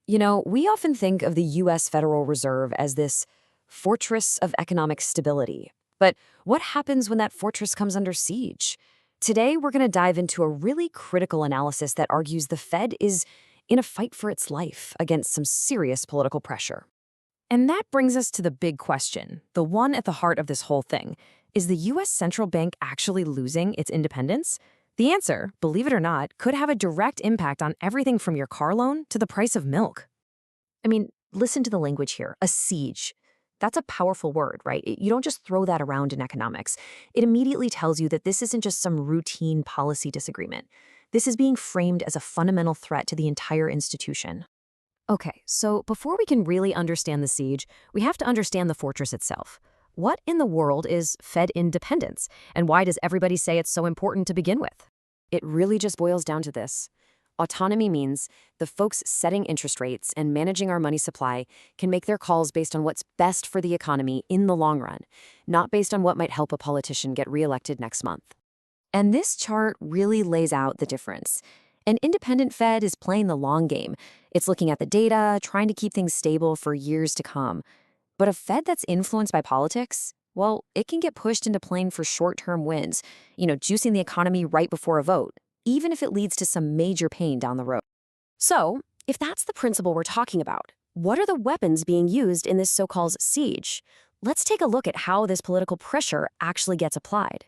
We often think of the U.S. Federal Reserve as this fortress of economic stability. But what happens when that fortress comes under siege? Today, we're going to dive into a really critical analysis that argues the Fed is in a fight for its life against some serious political pressure. And that brings us to the big question, the one at the heart of this whole thing. Is the U.S. central bank actually losing its independence? The answer, believe it or not, could have a direct impact on everything from your car loan to the price of milk. I mean, listen to the language here, a siege. That's a powerful word, right? You don't just throw that around in economics. It immediately tells you that this isn't just some routine policy disagreement. This is being framed as a fundamental threat to the entire institution. Okay, so before we can really understand the siege, we have to understand the fortress itself. What in the world is Fed independence, and why does everybody say it's so important to begin with? It really just boils down to this. Autonomy means the folks setting interest rates and managing our money supply can make their calls based on what's best for the economy in the long run, not based on what might help a politician get reelected next month. And this chart really lays out the difference. An independent Fed is playing the long game. It's looking at the data, trying to keep things stable for years to come. But a Fed that's influenced by politics, well, it can get pushed into playing for short-term wins, juicing the economy right before a vote, even if it leads to some major pain down the road. So, if that's the principle we're talking about, what are the weapons being used in this so-called siege? Let's take a look at how this political pressure actually gets applied.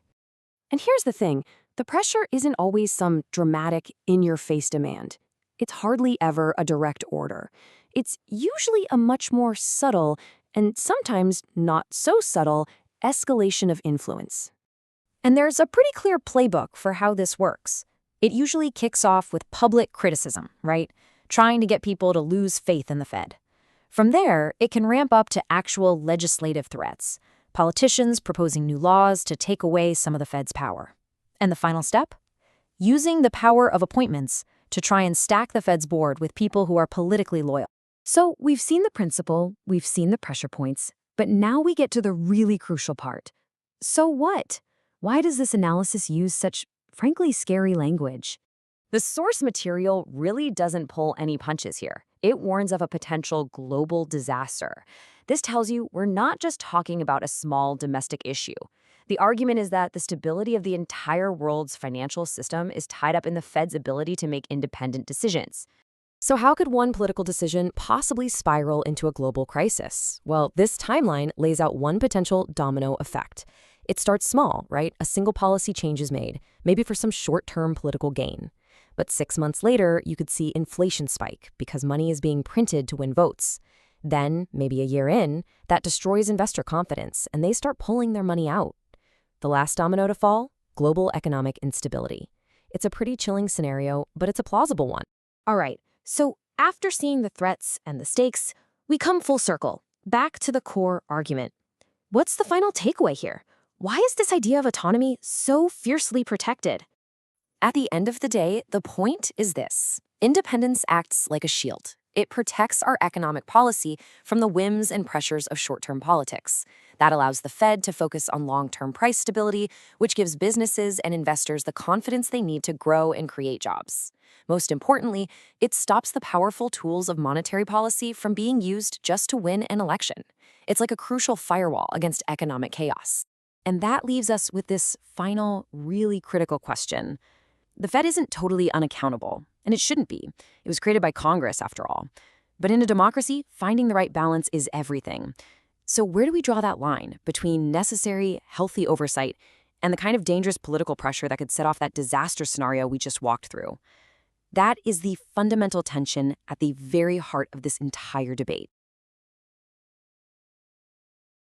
And here's the thing, the pressure isn't always some dramatic, in-your-face demand. It's hardly ever a direct order. It's usually a much more subtle, and sometimes not so subtle, escalation of influence. And there's a pretty clear playbook for how this works. It usually kicks off with public criticism, right? Trying to get people to lose faith in the Fed. From there, it can ramp up to actual legislative threats. Politicians proposing new laws to take away some of the Fed's power. And the final step? Using the power of appointments to try and stack the Fed's board with people who are politically loyal. So we've seen the principle, we've seen the pressure points, but now we get to the really crucial part. So what? Why does this analysis use such, frankly, scary language? The source material really doesn't pull any punches here. It warns of a potential global disaster. This tells you we're not just talking about a small domestic issue. The argument is that the stability of the entire world's financial system is tied up in the Fed's ability to make independent decisions. So how could one political decision possibly spiral into a global crisis? Well, this timeline lays out one potential domino effect. It starts small, right? A single policy change is made, maybe for some short-term political gain. But 6 months later, you could see inflation spike because money is being printed to win votes. Then, maybe a year in, that destroys investor confidence, and they start pulling their money out. The last domino to fall? Global economic instability. It's a pretty chilling scenario, but it's a plausible one. All right. So after seeing the threats and the stakes, we come full circle, back to the core argument. What's the final takeaway here? Why is this idea of autonomy so fiercely protected? At the end of the day, the point is this. Independence acts like a shield. It protects our economic policy from the whims and pressures of short-term politics. That allows the Fed to focus on long-term price stability, which gives businesses and investors the confidence they need to grow and create jobs. Most importantly, it stops the powerful tools of monetary policy from being used just to win an election. It's like a crucial firewall against economic chaos. And that leaves us with this final, really critical question. The Fed isn't totally unaccountable, and it shouldn't be. It was created by Congress, after all. But in a democracy, finding the right balance is everything. So where do we draw that line between necessary, healthy oversight and the kind of dangerous political pressure that could set off that disaster scenario we just walked through? That is the fundamental tension at the very heart of this entire debate.